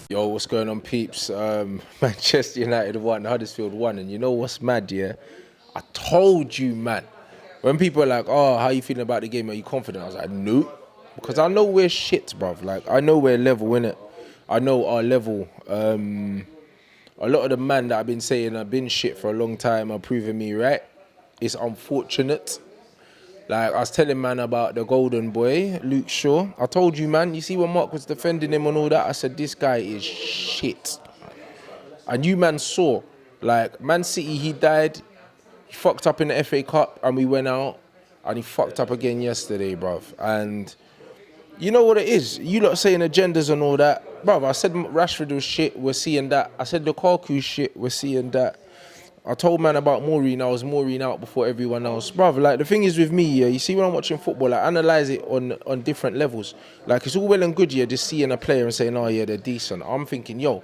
Yo, what's going on, peeps? Manchester United won, Huddersfield won, and you know what's mad, yeah? I told you, man. When people are like, oh, how you feeling about the game? Are you confident? I was like, nope. Because I know we're shit, bruv. Like, I know we're level, innit? I know our level. A lot of the man that I've been saying I've been shit for a long time are proving me right. It's unfortunate. Like, I was telling man about the golden boy, Luke Shaw. I told you, man, you see when Mark was defending him and all that, I said, this guy is shit. And you, man, saw. Like, Man City, he died. He fucked up in the FA Cup and we went out. And he fucked up again yesterday, bruv. And you know what it is? You lot saying agendas and all that. Bruv, I said Rashford was shit, we're seeing that. I said Lukaku shit, we're seeing that. I told man about Maureen, I was Maureen out before everyone else. Bruv, like the thing is with me, yeah, you see when I'm watching football, I analyse it on different levels. Like it's all well and good, yeah, just seeing a player and saying, oh yeah, they're decent. I'm thinking, yo,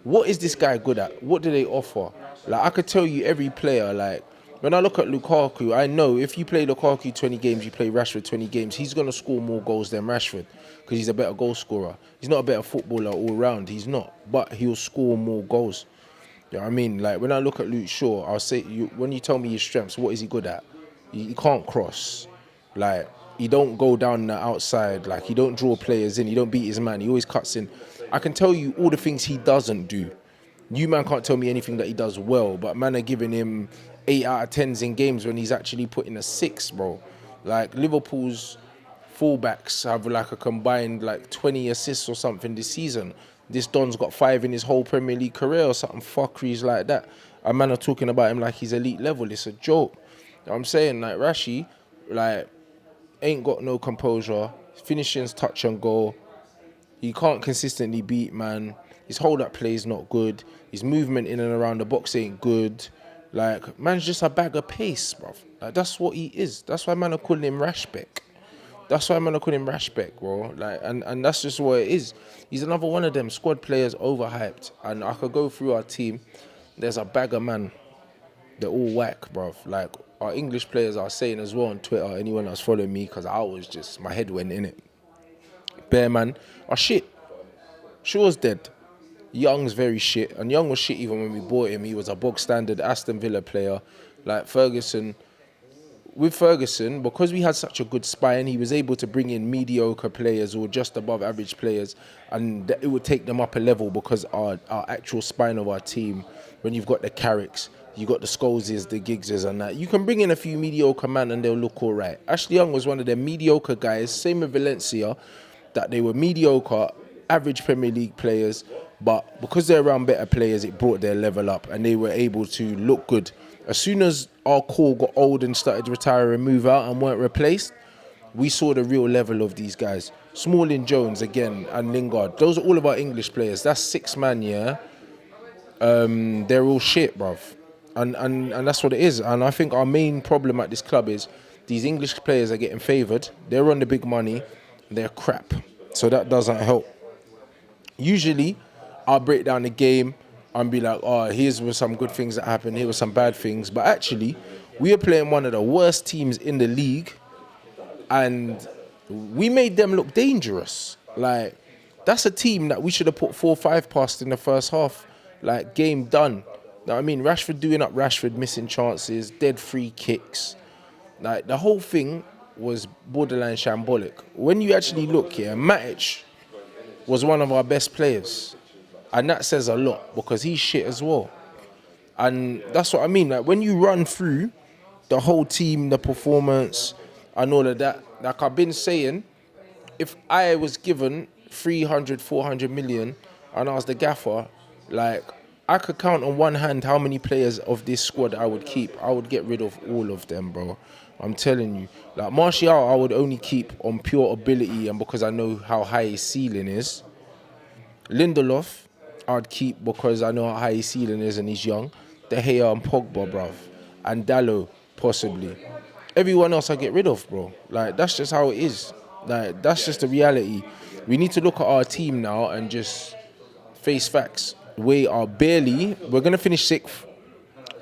what is this guy good at? What do they offer? Like I could tell you every player, like when I look at Lukaku, I know if you play Lukaku 20 games, you play Rashford 20 games, he's going to score more goals than Rashford because he's a better goal scorer. He's not a better footballer all round, he's not, but he'll score more goals. You know what I mean? Like when I look at Luke Shaw, I'll say, when you tell me his strengths, what is he good at? He can't cross. Like, he don't go down the outside. Like, he don't draw players in. He don't beat his man. He always cuts in. I can tell you all the things he doesn't do. You, man, can't tell me anything that he does well, but man are giving him 8 out of 10s in games when he's actually putting a 6, bro. Like, Liverpool's fullbacks have like a combined like 20 assists or something this season. This Don's got 5 in his whole Premier League career or something fuckeries like that. A man are talking about him like he's elite level. It's a joke. You know what I'm saying? Like Rashi, like, ain't got no composure. Finishing's touch and goal. He can't consistently beat, man. His hold-up play is not good. His movement in and around the box ain't good. Like, man's just a bag of pace, bruv. Like, that's what he is. That's why man are calling him Rashbeck. That's why I'm gonna call him Rashbeck, bro. Like, and that's just what it is. He's another one of them squad players overhyped. And I could go through our team. There's a bag of man. They're all whack, bro. Like our English players are saying as well on Twitter. Anyone that's following me, because I was just my head went in it. Bear man, are shit. Shaw's dead. Young's very shit, and Young was shit even when we bought him. He was a bog standard Aston Villa player. Like Ferguson. With Ferguson, because we had such a good spine, he was able to bring in mediocre players or just above average players, and it would take them up a level because our actual spine of our team, when you've got the Carricks, you got the Scholeses, the Giggses and that, you can bring in a few mediocre men and they'll look all right. Ashley Young was one of them mediocre guys, same with Valencia, that they were mediocre, average Premier League players, but because they're around better players, it brought their level up and they were able to look good. As soon as our core got old and started to retire and move out and weren't replaced, we saw the real level of these guys. Smalling, Jones again, and Lingard. Those are all of our English players. That's 6 man, yeah. They're all shit, bruv. And that's what it is. And I think our main problem at this club is these English players are getting favoured. They're on the big money. They're crap. So that doesn't help. Usually, I'll break down the game and be like, oh, here's some good things that happened, here were some bad things. But actually, we are playing one of the worst teams in the league and we made them look dangerous. Like, that's a team that we should have put 4-5 past in the first half. Like, game done. You know what I mean? Rashford doing up Rashford, missing chances, dead free kicks. Like, the whole thing was borderline shambolic. When you actually look here, Matic was one of our best players. And that says a lot because he's shit as well. And that's what I mean. Like when you run through the whole team, the performance and all of that, like I've been saying, if I was given 300, 400 million and I was the gaffer, like I could count on one hand how many players of this squad I would keep. I would get rid of all of them, bro. I'm telling you. Like Martial, I would only keep on pure ability and because I know how high his ceiling is. Lindelof, I'd keep because I know how high his ceiling is and he's young. De Gea and Pogba, bruv. And Dallo, possibly. Everyone else I get rid of, bro. Like, that's just how it is. Like, that's just the reality. We need to look at our team now and just face facts. We're going to finish 6th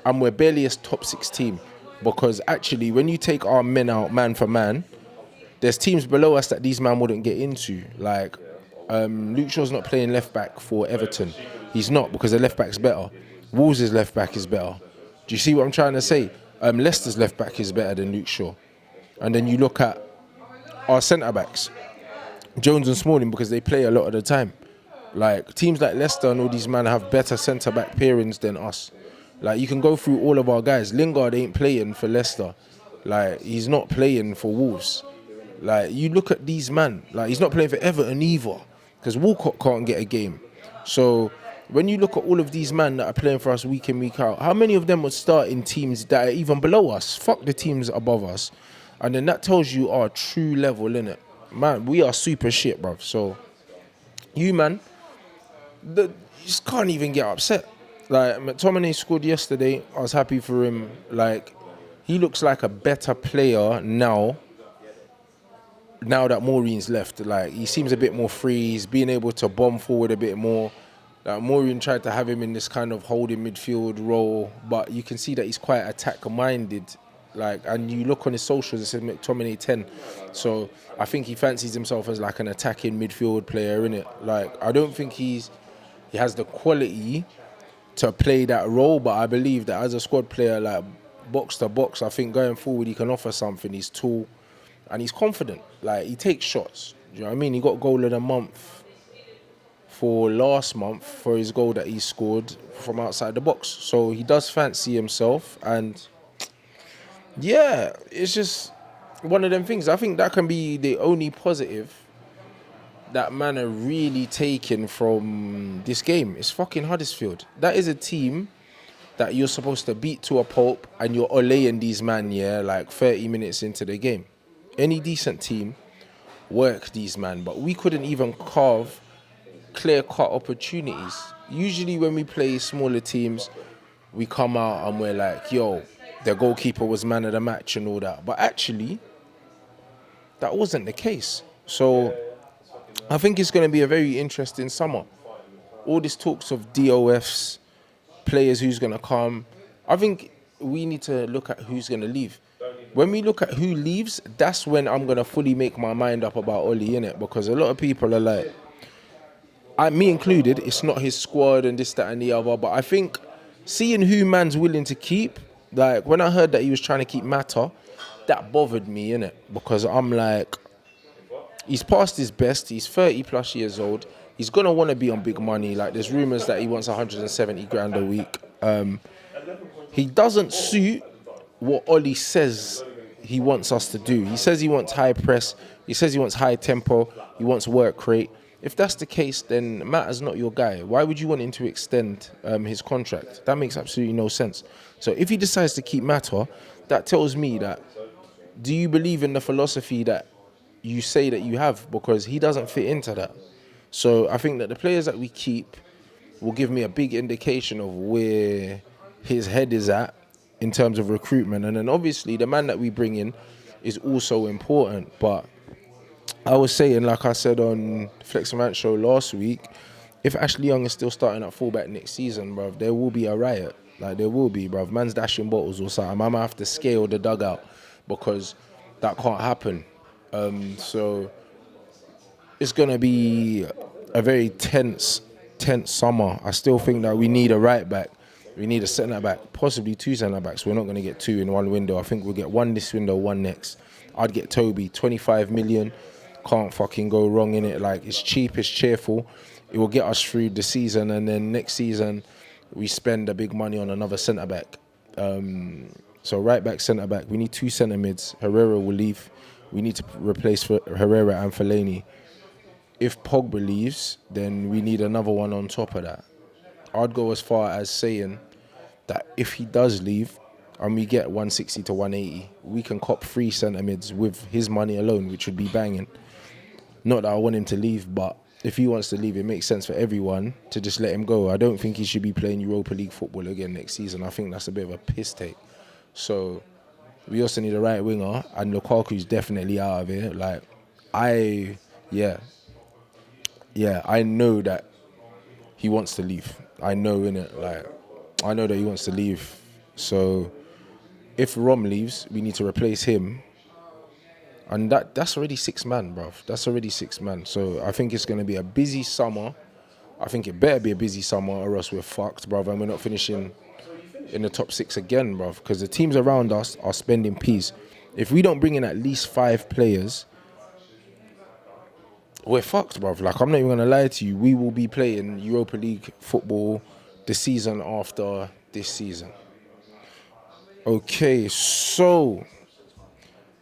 and we're barely a top 6 team. Because actually, when you take our men out man for man, there's teams below us that these men wouldn't get into. Like, Luke Shaw's not playing left back for Everton. He's not, because the left back's better. Wolves' left back is better. Do you see what I'm trying to say? Leicester's left back is better than Luke Shaw. And then you look at our centre backs, Jones and Smalling, because they play a lot of the time. Like, teams like Leicester and all these men have better centre back pairings than us. Like, you can go through all of our guys. Lingard ain't playing for Leicester. Like, he's not playing for Wolves. Like, you look at these men. Like, he's not playing for Everton either, because Walcott can't get a game. So when you look at all of these men that are playing for us week in, week out, how many of them would start in teams that are even below us? Fuck the teams above us. And then that tells you our true level, innit? Man, we are super shit, bruv. So, you, man, you just can't even get upset. Like, McTominay scored yesterday. I was happy for him. Like, he looks like a better player now that Maureen's left. Like, he seems a bit more free. He's being able to bomb forward a bit more. Like, Maureen tried to have him in this kind of holding midfield role, but you can see that he's quite attack-minded. Like, and you look on his socials, it says McTominay 10. So I think he fancies himself as like an attacking midfield player, innit? Like, I don't think he has the quality to play that role, but I believe that as a squad player, like box to box, I think going forward he can offer something. He's tall and he's confident. Like, he takes shots. Do you know what I mean? He got goal of the month for last month for his goal that he scored from outside the box. So he does fancy himself, and yeah, it's just one of them things. I think that can be the only positive that man are really taking from this game. It's fucking Huddersfield. That is a team that you're supposed to beat to a pulp, and you're olaying these man, yeah, like 30 minutes into the game. Any decent team work these man, but we couldn't even carve clear-cut opportunities. Usually when we play smaller teams, we come out and we're like, yo, their goalkeeper was man of the match and all that. But actually, that wasn't the case. So I think it's going to be a very interesting summer. All this talks of DOFs, players who's going to come. I think we need to look at who's going to leave. When we look at who leaves, that's when I'm going to fully make my mind up about Oli, innit? Because a lot of people are like, me included, it's not his squad and this, that and the other. But I think seeing who man's willing to keep, like when I heard that he was trying to keep Mata, that bothered me, innit? Because I'm like, he's past his best. He's 30 plus years old. He's going to want to be on big money. Like, there's rumours that he wants 170 grand a week. He doesn't suit what Oli says he wants us to do. He says he wants high press. He says he wants high tempo. He wants work rate. If that's the case, then Mata's not your guy. Why would you want him to extend his contract? That makes absolutely no sense. So if he decides to keep Mata, that tells me that, do you believe in the philosophy that you say that you have? Because he doesn't fit into that. So I think that the players that we keep will give me a big indication of where his head is at in terms of recruitment. And then obviously the man that we bring in is also important. But I was saying, like I said on Flex and Rant show last week, if Ashley Young is still starting at fullback next season, bruv, there will be a riot. Like, there will be, bruv. Man's dashing bottles or something. I might have to scale the dugout because that can't happen. So it's going to be a very tense summer. I still think that we need a right back. We need a centre back, possibly two centre backs. We're not going to get two in one window. I think we'll get one this window, one next. I'd get Toby, 25 million. Can't fucking go wrong in it. Like, it's cheap, it's cheerful. It will get us through the season, and then next season we spend a big money on another centre back. So right back, centre back. We need two centre mids. Herrera will leave. We need to replace Herrera and Fellaini. If Pogba leaves, then we need another one on top of that. I'd go as far as saying that if he does leave and we get 160 to 180, we can cop 3 centre mids with his money alone, which would be banging. Not that I want him to leave, but if he wants to leave, it makes sense for everyone to just let him go. I don't think he should be playing Europa League football again next season. I think that's a bit of a piss take. So we also need a right winger, and Lukaku's definitely out of here. Like, I know that he wants to leave. I know, innit? Like, I know that he wants to leave. So if Rom leaves, we need to replace him And that's already 6 man, bruv. That's already 6 man. So I think it's going to be a busy summer. I think it better be a busy summer or else we're fucked, bruv, and we're not finishing in the top 6 again, bruv, because the teams around us are spending peas. If we don't bring in at least 5 players, we're fucked, bruv. Like, I'm not even going to lie to you. We will be playing Europa League football the season after this season. Okay, so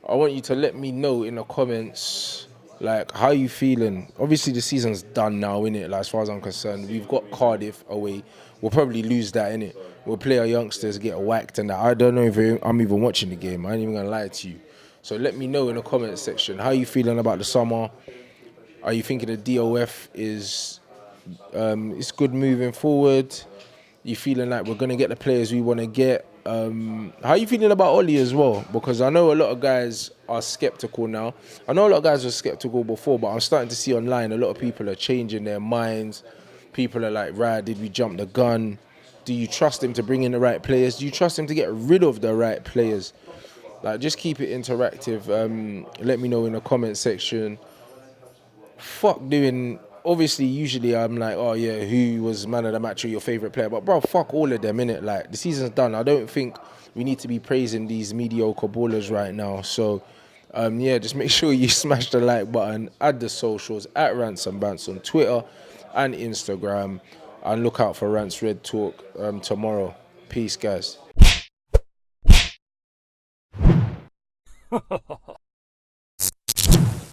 I want you to let me know in the comments, like, how you feeling? Obviously, the season's done now, innit? Like, as far as I'm concerned, we've got Cardiff away. We'll probably lose that, innit? We'll play our youngsters, get whacked, and that. I don't know if I'm even watching the game. I ain't even gonna lie to you. So let me know in the comment section, how you feeling about the summer? Are you thinking the DOF is it's good moving forward? You feeling like we're gonna get the players we want to get? How are you feeling about Ollie as well? Because I know a lot of guys are skeptical now. I know a lot of guys were skeptical before, but I'm starting to see online a lot of people are changing their minds. People are like, right, did we jump the gun? Do you trust him to bring in the right players? Do you trust him to get rid of the right players? Like, just keep it interactive. Let me know in the comment section. Fuck doing. Obviously, usually I'm like, oh yeah, who was man of the match or your favorite player? But bro, fuck all of them, innit? Like, the season's done. I don't think we need to be praising these mediocre ballers right now. So, yeah, just make sure you smash the like button, add the socials at Rants and Bants on Twitter and Instagram, and look out for Rants Red Talk tomorrow. Peace, guys.